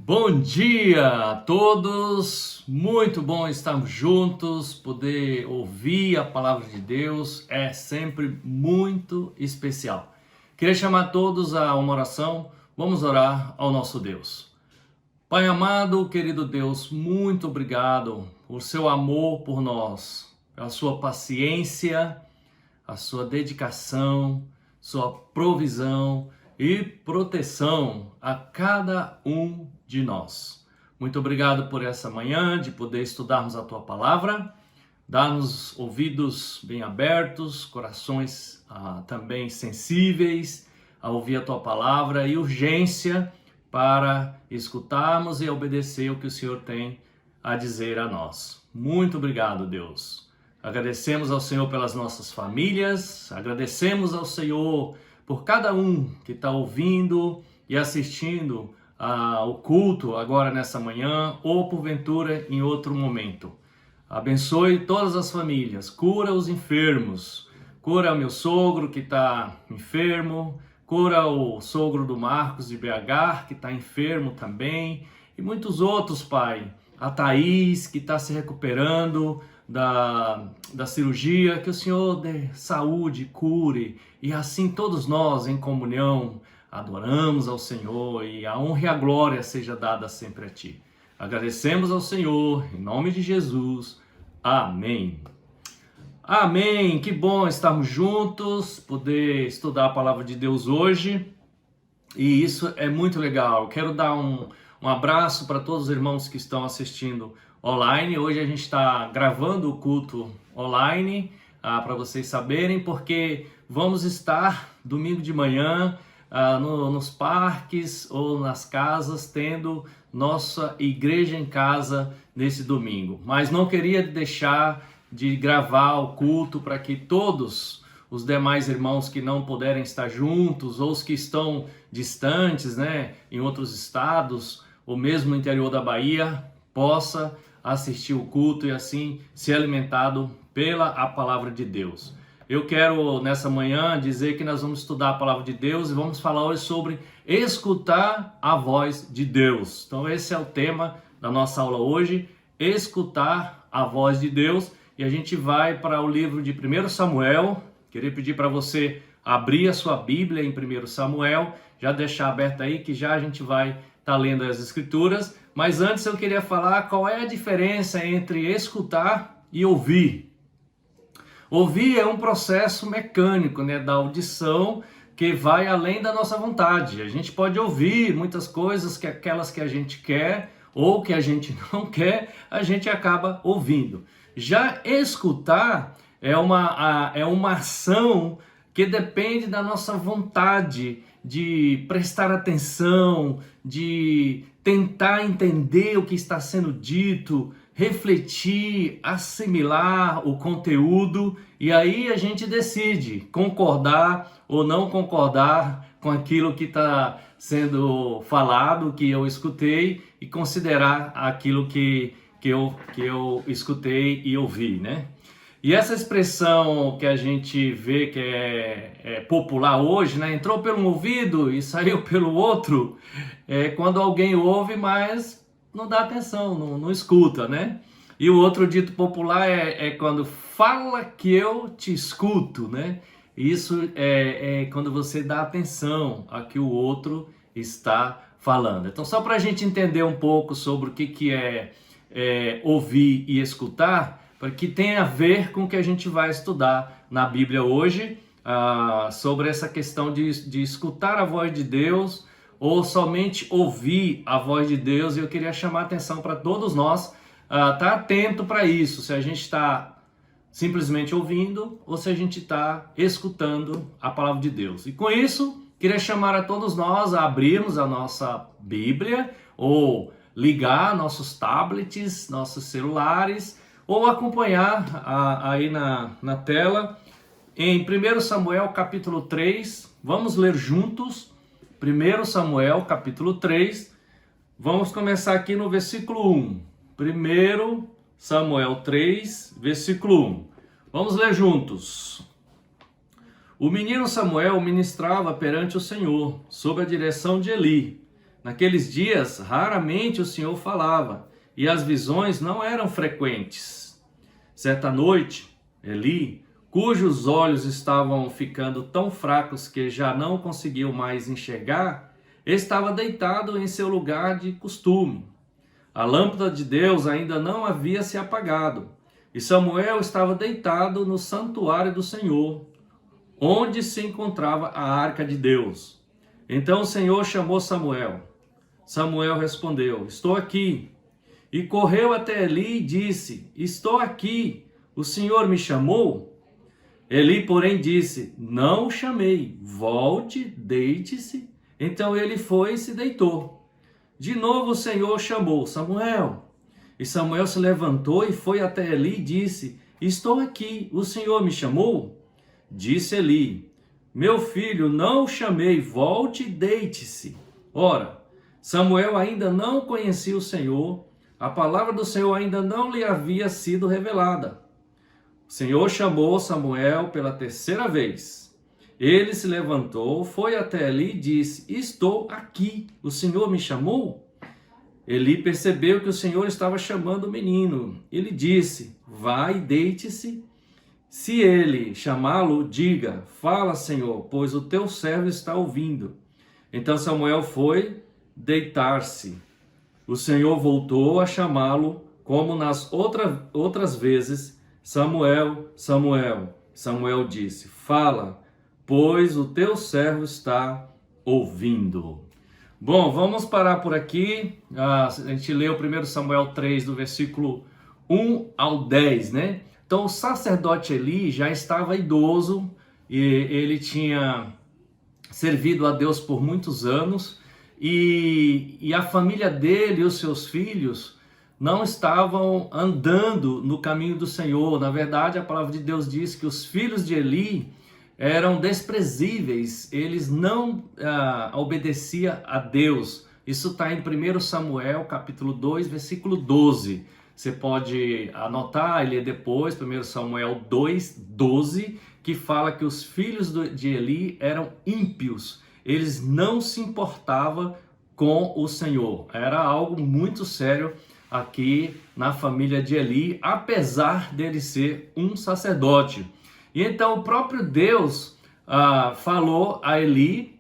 Bom dia a todos, muito bom estarmos juntos, poder ouvir a palavra de Deus é sempre muito especial. Queria chamar todos a uma oração, vamos orar ao nosso Deus. Pai amado, querido Deus, muito obrigado por seu amor por nós, pela sua paciência, a sua dedicação, sua provisão e proteção a cada um de nós. Muito obrigado por essa manhã, de poder estudarmos a tua palavra, dar-nos ouvidos bem abertos, corações também sensíveis a ouvir a tua palavra e urgência para escutarmos e obedecer o que o Senhor tem a dizer a nós. Muito obrigado, Deus. Agradecemos ao Senhor pelas nossas famílias, agradecemos ao Senhor por cada um que está ouvindo e assistindo ao culto agora nessa manhã ou porventura em outro momento. Abençoe todas as famílias, cura os enfermos, cura meu sogro que está enfermo, cura o sogro do Marcos de BH que está enfermo também e muitos outros, Pai. A Thaís que está se recuperando da cirurgia, que o Senhor dê saúde, cure, e assim todos nós em comunhão adoramos ao Senhor e a honra e a glória seja dada sempre a Ti. Agradecemos ao Senhor, em nome de Jesus. Amém. Amém. Que bom estarmos juntos, poder estudar a palavra de Deus hoje, e isso é muito legal. Eu quero dar um abraço para todos os irmãos que estão assistindo online. Hoje a gente está gravando o culto online, para vocês saberem, porque vamos estar domingo de manhã nos parques ou nas casas, tendo nossa igreja em casa nesse domingo. Mas não queria deixar de gravar o culto para que todos os demais irmãos que não puderem estar juntos, ou os que estão distantes, em outros estados, ou mesmo no interior da Bahia, possa assistir o culto e assim ser alimentado pela a palavra de Deus. Eu quero nessa manhã dizer que nós vamos estudar a palavra de Deus e vamos falar hoje sobre escutar a voz de Deus. Então esse é o tema da nossa aula hoje, escutar a voz de Deus, e a gente vai para o livro de 1 Samuel. Queria pedir para você abrir a sua Bíblia em 1 Samuel, já deixar aberta aí que já a gente vai estar lendo as escrituras. Mas antes eu queria falar qual é a diferença entre escutar e ouvir. Ouvir é um processo mecânico, da audição, que vai além da nossa vontade. A gente pode ouvir muitas coisas, que aquelas que a gente quer ou que a gente não quer, a gente acaba ouvindo. Já escutar é uma ação que depende da nossa vontade de prestar atenção, de tentar entender o que está sendo dito, refletir, assimilar o conteúdo, e aí a gente decide concordar ou não concordar com aquilo que está sendo falado, que eu escutei, e considerar aquilo que eu escutei e ouvi, E essa expressão que a gente vê que é popular hoje, entrou pelo ouvido e saiu pelo outro, é quando alguém ouve, mas não dá atenção, não escuta, E o outro dito popular é quando fala que eu te escuto, Isso é quando você dá atenção a que o outro está falando. Então, só para a gente entender um pouco sobre o que é ouvir e escutar, que tem a ver com o que a gente vai estudar na Bíblia hoje, sobre essa questão de escutar a voz de Deus ou somente ouvir a voz de Deus. E eu queria chamar a atenção para todos nós, estar atento para isso, se a gente está simplesmente ouvindo ou se a gente está escutando a palavra de Deus. E com isso, queria chamar a todos nós a abrirmos a nossa Bíblia ou ligar nossos tablets, nossos celulares, ou acompanhar aí na tela em 1 Samuel capítulo 3, vamos ler juntos, 1 Samuel capítulo 3, vamos começar aqui no versículo 1, 1 Samuel 3, versículo 1, vamos ler juntos. O menino Samuel ministrava perante o Senhor, sob a direção de Eli. Naqueles dias, raramente o Senhor falava, e as visões não eram frequentes. Certa noite, Eli, cujos olhos estavam ficando tão fracos que já não conseguiu mais enxergar, estava deitado em seu lugar de costume. A lâmpada de Deus ainda não havia se apagado, e Samuel estava deitado no santuário do Senhor, onde se encontrava a arca de Deus. Então o Senhor chamou Samuel. Samuel respondeu: estou aqui. E correu até Eli e disse: estou aqui. O Senhor me chamou? Eli, porém, disse: não o chamei. Volte, deite-se. Então ele foi e se deitou. De novo o Senhor chamou: Samuel. E Samuel se levantou e foi até Eli e disse: estou aqui. O Senhor me chamou? Disse Eli: meu filho, não o chamei. Volte e deite-se. Ora, Samuel ainda não conhecia o Senhor. A palavra do Senhor ainda não lhe havia sido revelada. O Senhor chamou Samuel pela terceira vez. Ele se levantou, foi até Eli e disse: estou aqui. O Senhor me chamou? Eli percebeu que o Senhor estava chamando o menino. Ele disse: vai, deite-se. Se ele chamá-lo, diga: fala, Senhor, pois o teu servo está ouvindo. Então Samuel foi deitar-se. O Senhor voltou a chamá-lo, como nas outras vezes: Samuel, Samuel. Samuel disse: fala, pois o teu servo está ouvindo. Bom, vamos parar por aqui. A gente leu 1 Samuel 3, do versículo 1 ao 10, né? Então o sacerdote Eli já estava idoso e ele tinha servido a Deus por muitos anos e a família dele e os seus filhos não estavam andando no caminho do Senhor. Na verdade, a palavra de Deus diz que os filhos de Eli eram desprezíveis, eles não obedeciam a Deus. Isso está em 1 Samuel capítulo 2, versículo 12. Você pode anotar e ler depois, 1 Samuel 2, 12, que fala que os filhos de Eli eram ímpios. Eles não se importavam com o Senhor. Era algo muito sério aqui na família de Eli, apesar dele ser um sacerdote. E então o próprio Deus falou a Eli,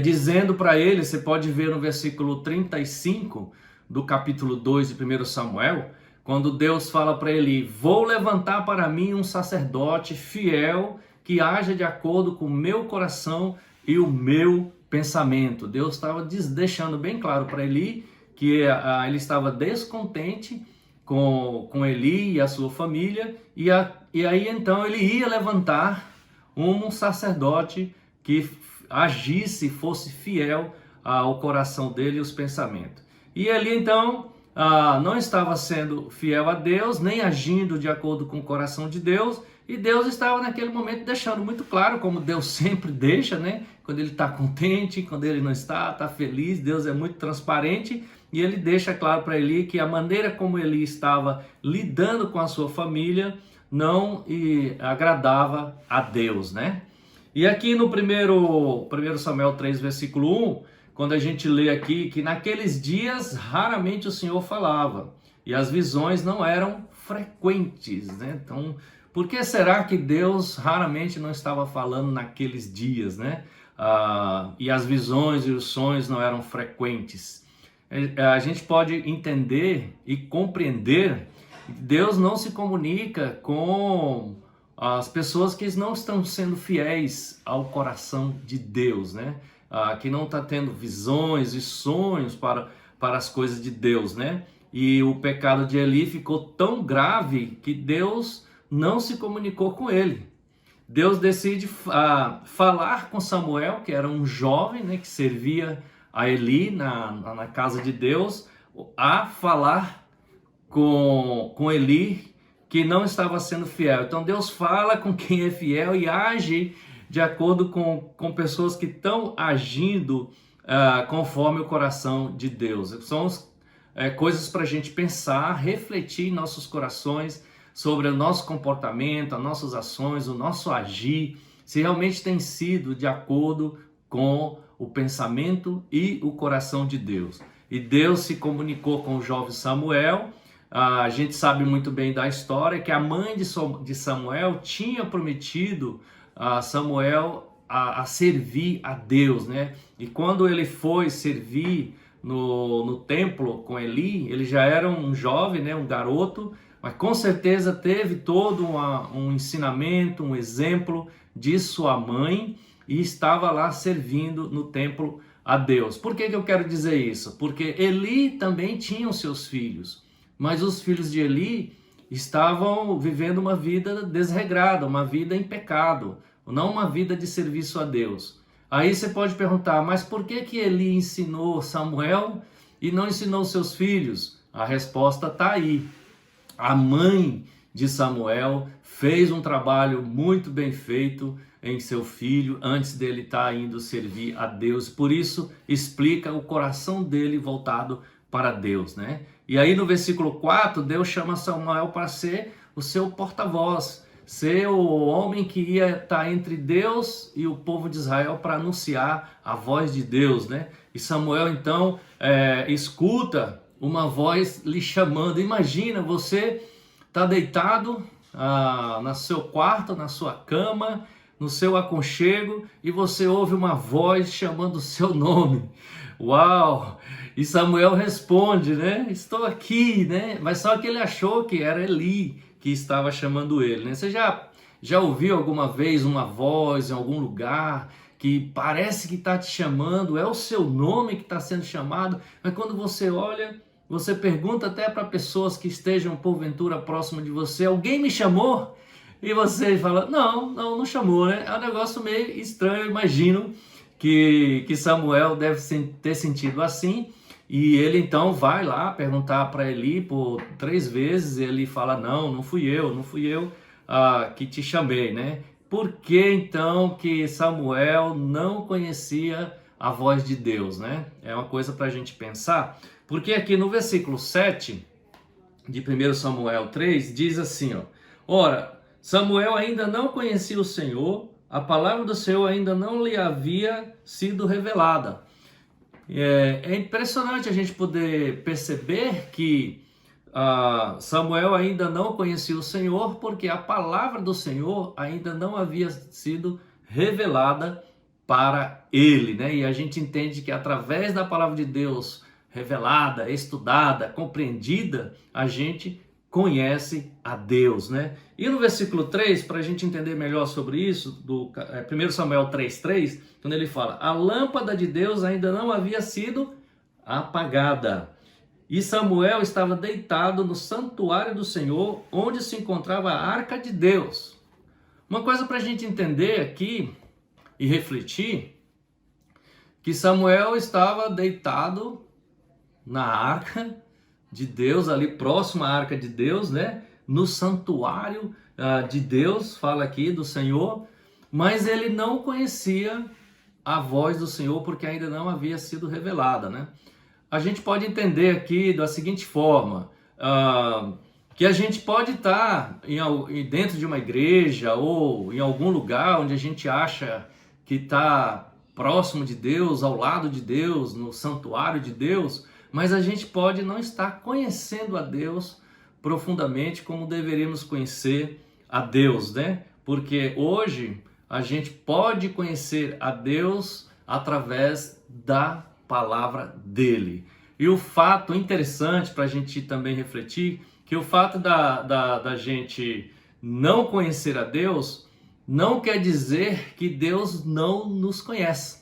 dizendo para ele, você pode ver no versículo 35 do capítulo 2 de 1 Samuel, quando Deus fala para Eli: vou levantar para mim um sacerdote fiel que haja de acordo com o meu coração e o meu pensamento. Deus estava deixando bem claro para Eli que ele estava descontente com Eli e a sua família, e aí então ele ia levantar um sacerdote que agisse, fosse fiel ao coração dele e os pensamentos. E Eli então não estava sendo fiel a Deus, nem agindo de acordo com o coração de Deus, e Deus estava naquele momento deixando muito claro, como Deus sempre deixa, né? Quando ele está contente, quando ele não está feliz, Deus é muito transparente, e ele deixa claro para Eli que a maneira como Eli estava lidando com a sua família não agradava a Deus, né? E aqui no 1 Samuel 3, versículo 1, quando a gente lê aqui que naqueles dias raramente o Senhor falava e as visões não eram frequentes, né? Então, por que será que Deus raramente não estava falando naqueles dias, né? E as visões e os sonhos não eram frequentes? A gente pode entender e compreender que Deus não se comunica com as pessoas que não estão sendo fiéis ao coração de Deus, né? Que não está tendo visões e sonhos para as coisas de Deus, né? E o pecado de Eli ficou tão grave que Deus não se comunicou com ele. Deus decide falar com Samuel, que era um jovem, né, que servia a Eli na casa de Deus, a falar com Eli, que não estava sendo fiel. Então Deus fala com quem é fiel e age de acordo com pessoas que estão agindo conforme o coração de Deus. São coisas para a gente pensar, refletir em nossos corações sobre o nosso comportamento, as nossas ações, o nosso agir, se realmente tem sido de acordo com o pensamento e o coração de Deus. E Deus se comunicou com o jovem Samuel. A gente sabe muito bem da história que a mãe de Samuel tinha prometido a Samuel a servir a Deus, né? E quando ele foi servir no templo com Eli, ele já era um jovem, né? Um garoto, mas com certeza teve todo um ensinamento, um exemplo de sua mãe e estava lá servindo no templo a Deus. Por que eu quero dizer isso? Porque Eli também tinha os seus filhos, mas os filhos de Eli estavam vivendo uma vida desregrada, uma vida em pecado, não uma vida de serviço a Deus. Aí você pode perguntar, mas por que Eli ensinou Samuel e não ensinou seus filhos? A resposta está aí. A mãe de Samuel fez um trabalho muito bem feito em seu filho antes dele estar indo servir a Deus. Por isso explica o coração dele voltado para Deus, né? E aí no versículo 4, Deus chama Samuel para ser o seu porta-voz, ser o homem que ia estar entre Deus e o povo de Israel para anunciar a voz de Deus, né? E Samuel então escuta uma voz lhe chamando. Imagina, você está deitado no seu quarto, na sua cama, no seu aconchego, e você ouve uma voz chamando o seu nome. Uau! E Samuel responde, né? Estou aqui, né? Mas só que ele achou que era Eli que estava chamando ele, né? Você já ouviu alguma vez uma voz em algum lugar que parece que está te chamando, é o seu nome que está sendo chamado, mas quando você olha, você pergunta até para pessoas que estejam porventura próximo de você, alguém me chamou? E você fala, não chamou, né? É um negócio meio estranho, eu imagino que Samuel deve ter sentido assim. E ele então vai lá perguntar para Eli por 3 vezes, e ele fala, não fui eu que te chamei, né? Por que então que Samuel não conhecia a voz de Deus, né? É uma coisa para a gente pensar, porque aqui no versículo 7 de 1 Samuel 3 diz assim, ó, ora, Samuel ainda não conhecia o Senhor, a palavra do Senhor ainda não lhe havia sido revelada. É impressionante a gente poder perceber que Samuel ainda não conhecia o Senhor, porque a palavra do Senhor ainda não havia sido revelada para ele, né? E a gente entende que através da palavra de Deus revelada, estudada, compreendida, a gente conhece a Deus, né? E no versículo 3, para a gente entender melhor sobre isso, do 1 Samuel 3,3, quando ele fala, a lâmpada de Deus ainda não havia sido apagada, e Samuel estava deitado no santuário do Senhor, onde se encontrava a arca de Deus. Uma coisa para a gente entender aqui e refletir, que Samuel estava deitado na arca de Deus, ali próximo à arca de Deus, né? No santuário de Deus, fala aqui do Senhor, mas ele não conhecia a voz do Senhor porque ainda não havia sido revelada, né? A gente pode entender aqui da seguinte forma, que a gente pode estar dentro de uma igreja ou em algum lugar onde a gente acha que está próximo de Deus, ao lado de Deus, no santuário de Deus, mas a gente pode não estar conhecendo a Deus profundamente como deveríamos conhecer a Deus, né? Porque hoje a gente pode conhecer a Deus através da palavra dele. E o fato interessante para a gente também refletir, que o fato da gente não conhecer a Deus não quer dizer que Deus não nos conhece.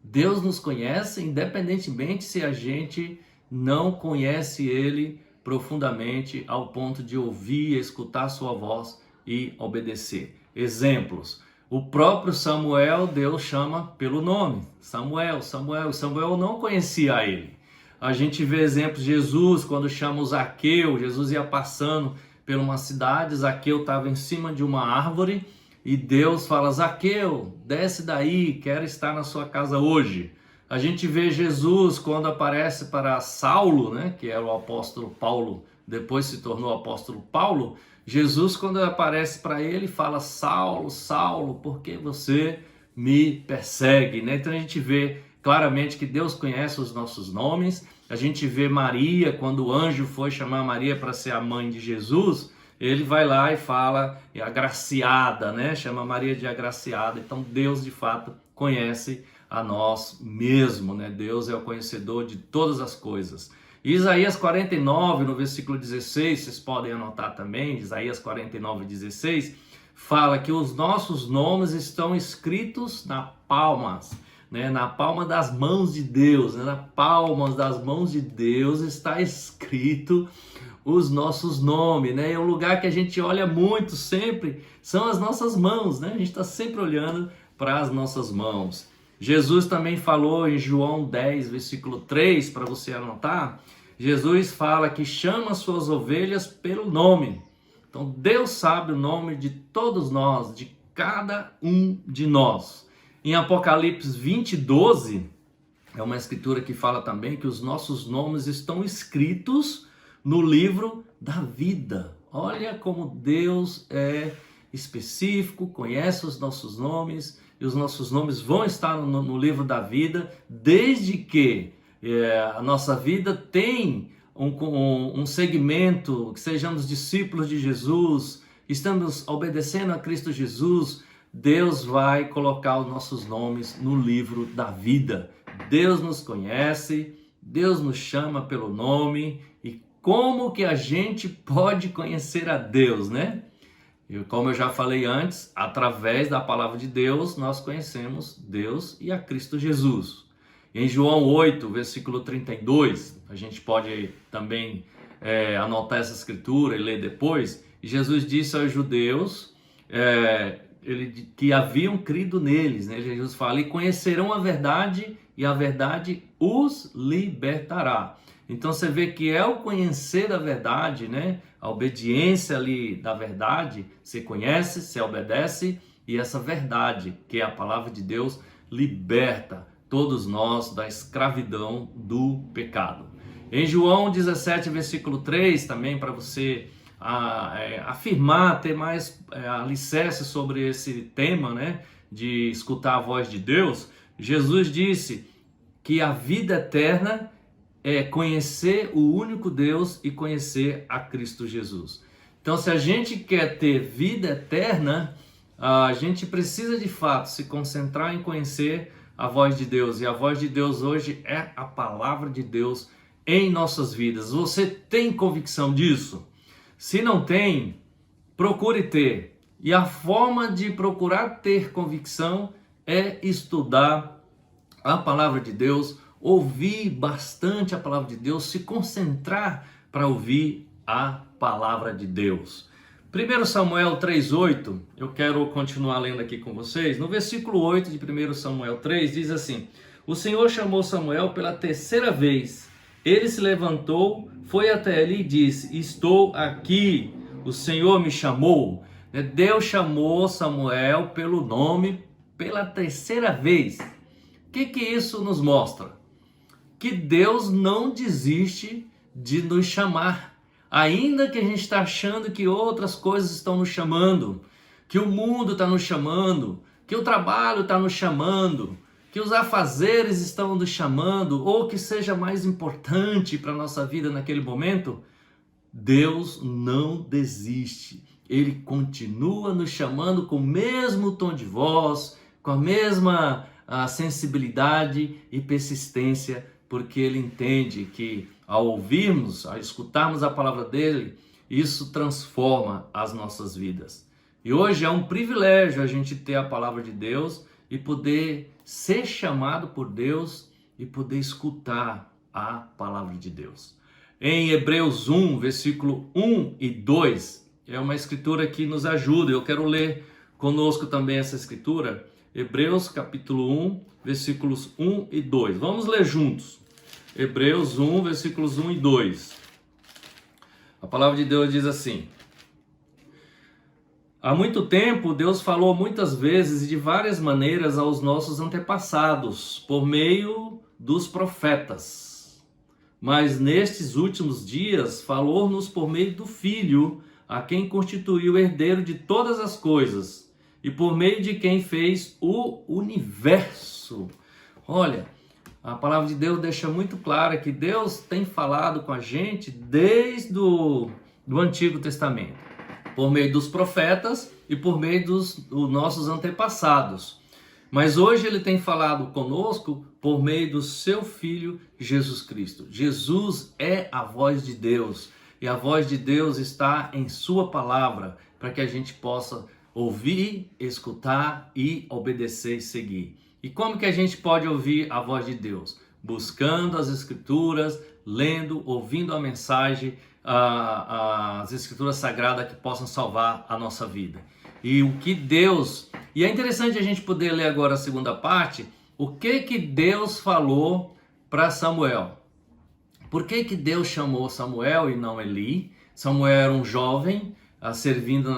Deus nos conhece independentemente se a gente não conhece Ele profundamente ao ponto de ouvir, escutar sua voz e obedecer. Exemplos. O próprio Samuel, Deus chama pelo nome. Samuel. Samuel não conhecia ele. A gente vê exemplos de Jesus, quando chama o Zaqueu. Jesus ia passando por uma cidade, Zaqueu estava em cima de uma árvore e Deus fala, Zaqueu, desce daí, quero estar na sua casa hoje. A gente vê Jesus quando aparece para Saulo, né, que era o apóstolo Paulo, depois se tornou o apóstolo Paulo. Jesus, quando aparece para ele, fala, Saulo, Saulo, por que você me persegue, né? Então a gente vê claramente que Deus conhece os nossos nomes. A gente vê Maria, quando o anjo foi chamar Maria para ser a mãe de Jesus, ele vai lá e fala, é agraciada, né? Chama Maria de agraciada. Então Deus de fato conhece a nós mesmo, né? Deus é o conhecedor de todas as coisas. Isaías 49, no versículo 16, vocês podem anotar também, Isaías 49, 16, fala que os nossos nomes estão escritos na palmas, né? Na palma das mãos de Deus, né? Na palma das mãos de Deus está escrito os nossos nomes, né? É um lugar que a gente olha muito sempre, são as nossas mãos, né? A gente está sempre olhando para as nossas mãos. Jesus também falou em João 10, versículo 3, para você anotar. Jesus fala que chama suas ovelhas pelo nome. Então Deus sabe o nome de todos nós, de cada um de nós. Em Apocalipse 20, 12, é uma escritura que fala também que os nossos nomes estão escritos no livro da vida. Olha como Deus é específico, conhece os nossos nomes, e os nossos nomes vão estar no livro da vida, desde que a nossa vida tem um segmento, que sejamos discípulos de Jesus, estamos obedecendo a Cristo Jesus, Deus vai colocar os nossos nomes no livro da vida. Deus nos conhece, Deus nos chama pelo nome, e como que a gente pode conhecer a Deus, né? Como eu já falei antes, através da palavra de Deus, nós conhecemos Deus e a Cristo Jesus. Em João 8, versículo 32, a gente pode também anotar essa escritura e ler depois. Jesus disse aos judeus que haviam crido neles, né? Jesus fala, e conhecerão a verdade, e a verdade os libertará. Então você vê que é o conhecer da verdade, né? A obediência ali da verdade, você conhece, você obedece, e essa verdade, que é a palavra de Deus, liberta todos nós da escravidão do pecado. Em João 17, versículo 3, também para você afirmar, ter mais alicerce sobre esse tema, né? De escutar a voz de Deus, Jesus disse que a vida eterna é conhecer o único Deus e conhecer a Cristo Jesus. Então, se a gente quer ter vida eterna, a gente precisa de fato se concentrar em conhecer a voz de Deus. E a voz de Deus hoje é a palavra de Deus em nossas vidas. Você tem convicção disso? Se não tem, procure ter. E a forma de procurar ter convicção é estudar a palavra de Deus, ouvir bastante a palavra de Deus, se concentrar para ouvir a palavra de Deus. 1 Samuel 3,8, eu quero continuar lendo aqui com vocês. No versículo 8 de 1 Samuel 3, diz assim: O Senhor chamou Samuel pela terceira vez. Ele se levantou, foi até ele e disse: Estou aqui, o Senhor me chamou. Deus chamou Samuel pelo nome pela terceira vez. O que isso nos mostra? Que Deus não desiste de nos chamar. Ainda que a gente está achando que outras coisas estão nos chamando, que o mundo está nos chamando, que o trabalho está nos chamando, que os afazeres estão nos chamando, ou que seja mais importante para a nossa vida naquele momento, Deus não desiste. Ele continua nos chamando com o mesmo tom de voz, com a mesma sensibilidade e persistência, porque Ele entende que ao ouvirmos, ao escutarmos a palavra dEle, isso transforma as nossas vidas. E hoje é um privilégio a gente ter a palavra de Deus e poder ser chamado por Deus e poder escutar a palavra de Deus. Em Hebreus 1, versículo 1 e 2, é uma escritura que nos ajuda. Eu quero ler conosco também essa escritura. Hebreus capítulo 1, versículos 1 e 2. Vamos ler juntos. Hebreus 1, versículos 1 e 2. A palavra de Deus diz assim: Há muito tempo, Deus falou muitas vezes e de várias maneiras aos nossos antepassados, por meio dos profetas. Mas nestes últimos dias, falou-nos por meio do Filho, a quem constituiu herdeiro de todas as coisas, e por meio de quem fez o universo. Olha, a palavra de Deus deixa muito clara que Deus tem falado com a gente desde o Antigo Testamento, por meio dos profetas e por meio dos nossos antepassados. Mas hoje ele tem falado conosco por meio do seu Filho Jesus Cristo. Jesus é a voz de Deus e a voz de Deus está em sua palavra para que a gente possa ouvir, escutar e obedecer e seguir. E como que a gente pode ouvir a voz de Deus? Buscando as Escrituras, lendo, ouvindo a mensagem, as Escrituras Sagradas que possam salvar a nossa vida. E o que Deus... E é interessante a gente poder ler agora a segunda parte, o que Deus falou para Samuel. Por que Deus chamou Samuel e não Eli? Samuel era um jovem servindo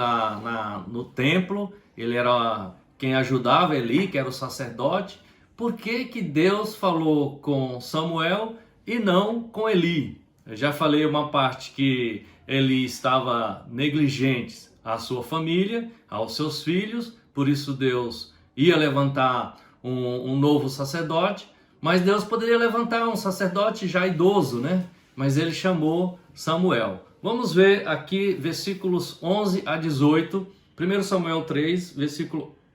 no templo, ele era quem ajudava Eli, que era o sacerdote. Por que Deus falou com Samuel e não com Eli? Eu já falei uma parte que Eli estava negligente à sua família, aos seus filhos, por isso Deus ia levantar um novo sacerdote, mas Deus poderia levantar um sacerdote já idoso, né? Mas ele chamou Samuel. Vamos ver aqui versículos 11 a 18, 1 Samuel 3,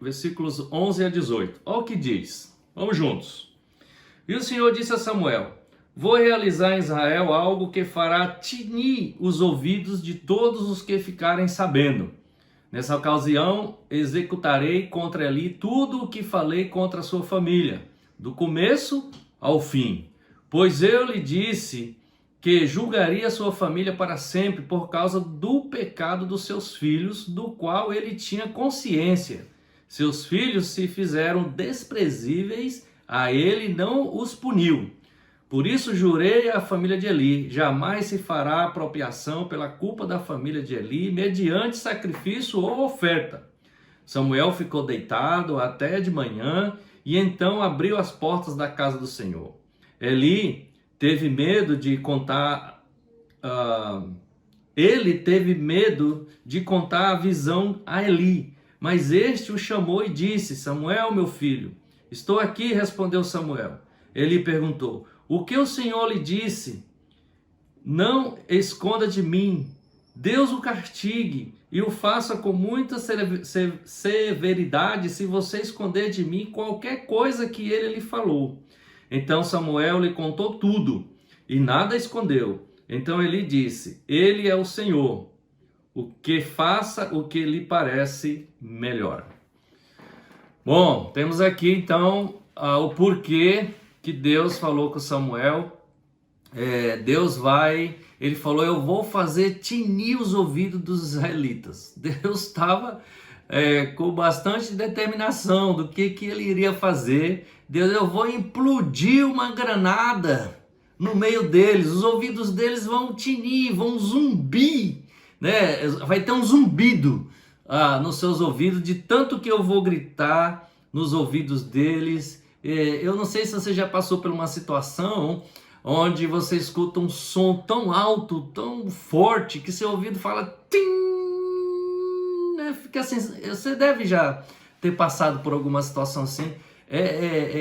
versículos 11 a 18. Olha o que diz, vamos juntos. E o Senhor disse a Samuel: vou realizar em Israel algo que fará tinir os ouvidos de todos os que ficarem sabendo. Nessa ocasião, executarei contra Eli tudo o que falei contra a sua família, do começo ao fim. Pois eu lhe disse que julgaria sua família para sempre por causa do pecado dos seus filhos, do qual ele tinha consciência. Seus filhos se fizeram desprezíveis, a ele não os puniu. Por isso jurei à família de Eli: jamais se fará apropriação pela culpa da família de Eli, mediante sacrifício ou oferta. Samuel ficou deitado até de manhã, e então abriu as portas da casa do Senhor. Eli teve medo de contar, a visão a Eli, mas este o chamou e disse: Samuel, meu filho. Estou aqui, respondeu Samuel. Eli perguntou: o que o Senhor lhe disse? Não esconda de mim. Deus o castigue e o faça com muita severidade se você esconder de mim qualquer coisa que ele lhe falou. Então Samuel lhe contou tudo e nada escondeu. Então ele disse: ele é o Senhor, o que faça o que lhe parece melhor. Bom, temos aqui então o porquê que Deus falou com Samuel. Ele falou: eu vou fazer tinir os ouvidos dos israelitas. Deus estava com bastante determinação do que ele iria fazer. Deus: eu vou implodir uma granada no meio deles, os ouvidos deles vão tinir, vão zumbir, né? Vai ter um zumbido nos seus ouvidos, de tanto que eu vou gritar nos ouvidos deles. Eu não sei se você já passou por uma situação onde você escuta um som tão alto, tão forte, que seu ouvido fala tim, né? Fica assim. Você deve já ter passado por alguma situação assim.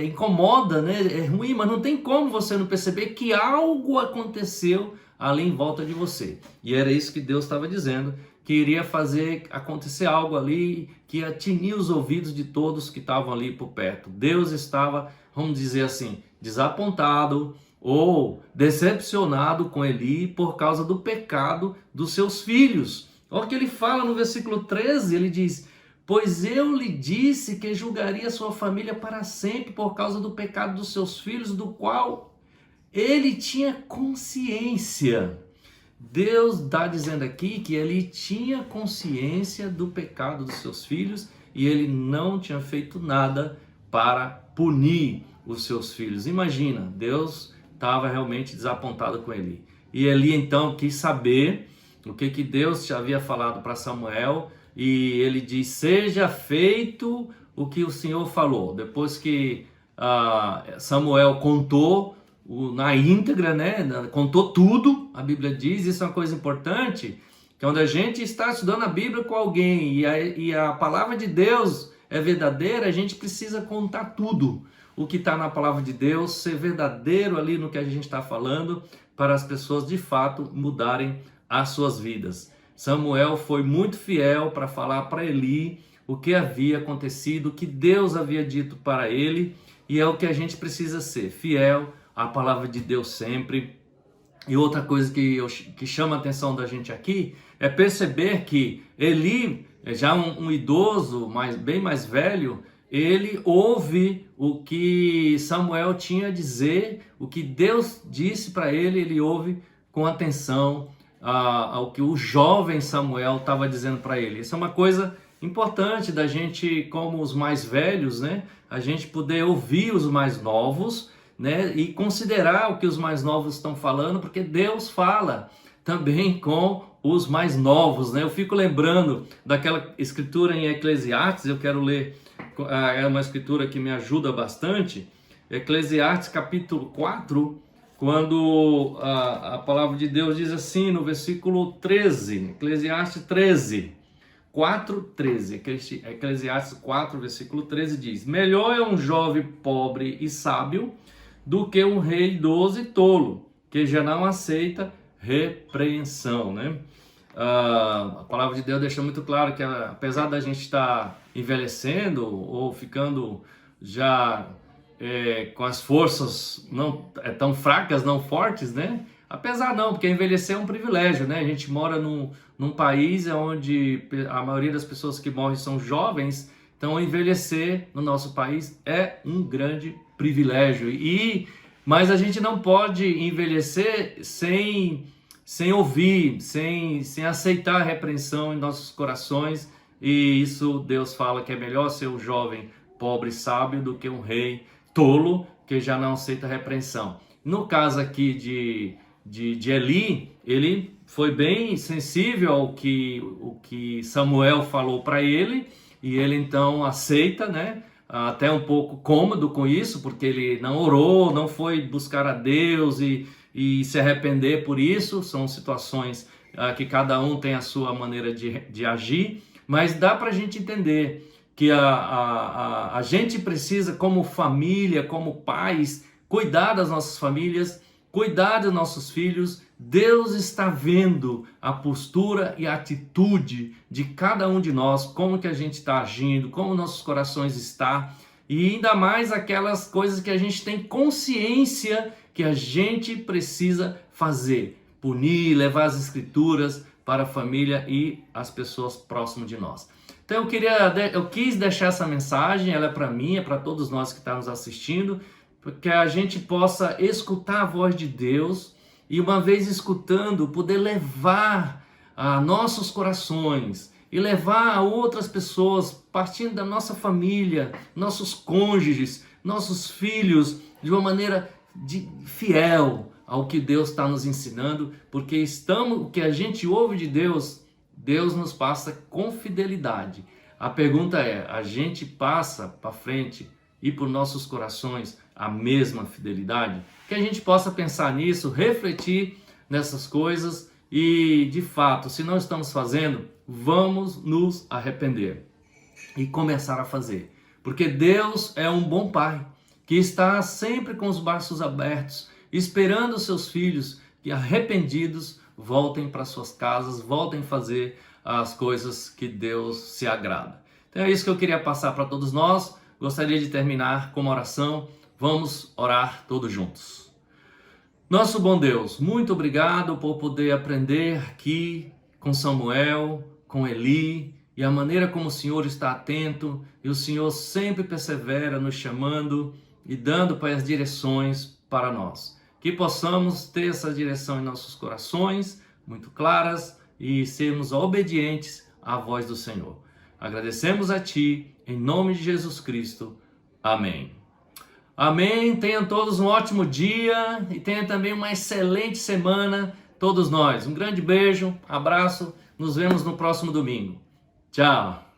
Incomoda, né? É ruim, mas não tem como você não perceber que algo aconteceu ali em volta de você. E era isso que Deus estava dizendo, que iria fazer acontecer algo ali, que ia tinir os ouvidos de todos que estavam ali por perto. Deus estava, vamos dizer assim, desapontado ou decepcionado com Eli por causa do pecado dos seus filhos. Olha o que ele fala no versículo 13, ele diz: pois eu lhe disse que julgaria sua família para sempre por causa do pecado dos seus filhos, do qual ele tinha consciência. Deus está dizendo aqui que ele tinha consciência do pecado dos seus filhos e ele não tinha feito nada para punir os seus filhos. Imagina, Deus estava realmente desapontado com Eli. E Eli então quis saber o que Deus havia falado para Samuel, e ele diz: seja feito o que o Senhor falou. Depois que Samuel contou na íntegra, né? Contou tudo, a Bíblia diz, isso é uma coisa importante, Quando a gente está estudando a Bíblia com alguém e a palavra de Deus é verdadeira, a gente precisa contar tudo o que está na palavra de Deus, ser verdadeiro ali no que a gente está falando, para as pessoas de fato mudarem as suas vidas. Samuel foi muito fiel para falar para Eli o que havia acontecido, o que Deus havia dito para ele, e é o que a gente precisa ser, fiel à palavra de Deus sempre. E outra coisa que chama a atenção da gente aqui é perceber que Eli, já um idoso, bem mais velho, ele ouve o que Samuel tinha a dizer, o que Deus disse para ele, ele ouve com atenção ao que o jovem Samuel estava dizendo para ele. Isso é uma coisa importante da gente, como os mais velhos, né? A gente poder ouvir os mais novos, né? E considerar o que os mais novos estão falando, porque Deus fala também com os mais novos, né? Eu fico lembrando daquela escritura em Eclesiastes, eu quero ler, é uma escritura que me ajuda bastante, Eclesiastes capítulo 4, quando a palavra de Deus diz assim no versículo 13, Eclesiastes 13, 4:13, Eclesiastes 4, versículo 13 diz: melhor é um jovem pobre e sábio do que um rei idoso e tolo, que já não aceita repreensão, né? A palavra de Deus deixa muito claro que apesar da gente estar envelhecendo ou ficando já com as forças não tão fracas, não fortes, né? Apesar não, porque envelhecer é um privilégio, né? A gente mora num país onde a maioria das pessoas que morrem são jovens, então envelhecer no nosso país é um grande privilégio. Mas a gente não pode envelhecer sem ouvir, sem aceitar a repreensão em nossos corações, e isso Deus fala que é melhor ser um jovem pobre e sábio do que um rei tolo que já não aceita a repreensão. No caso aqui de Eli, ele foi bem sensível ao que Samuel falou para ele, e ele então aceita, né? Até um pouco cômodo com isso, porque ele não orou, não foi buscar a Deus e se arrepender por isso. São situações que cada um tem a sua maneira de agir, mas dá para a gente entender que a gente precisa, como família, como pais, cuidar das nossas famílias, cuidar dos nossos filhos. Deus está vendo a postura e a atitude de cada um de nós, como que a gente está agindo, como nossos corações estão, e ainda mais aquelas coisas que a gente tem consciência que a gente precisa fazer, punir, levar as escrituras para a família e as pessoas próximas de nós. Então eu quis deixar essa mensagem, ela é para mim, é para todos nós que estamos assistindo, porque a gente possa escutar a voz de Deus e, uma vez escutando, poder levar a nossos corações e levar a outras pessoas, partindo da nossa família, nossos cônjuges, nossos filhos, de uma maneira fiel ao que Deus está nos ensinando, porque o que a gente ouve de Deus, Deus nos passa com fidelidade. A pergunta é, a gente passa para frente e por nossos corações a mesma fidelidade? Que a gente possa pensar nisso, refletir nessas coisas e, de fato, se não estamos fazendo, vamos nos arrepender e começar a fazer. Porque Deus é um bom Pai, que está sempre com os braços abertos, esperando os seus filhos que, arrependidos, voltem para suas casas, voltem a fazer as coisas que Deus se agrada. Então é isso que eu queria passar para todos nós. Gostaria de terminar com uma oração. Vamos orar todos juntos. Nosso bom Deus, muito obrigado por poder aprender aqui com Samuel, com Eli, e a maneira como o Senhor está atento, e o Senhor sempre persevera nos chamando e dando para as direções para nós. Que possamos ter essa direção em nossos corações, muito claras, e sermos obedientes à voz do Senhor. Agradecemos a Ti, em nome de Jesus Cristo. Amém. Amém. Tenham todos um ótimo dia e tenham também uma excelente semana, todos nós. Um grande beijo, abraço, nos vemos no próximo domingo. Tchau.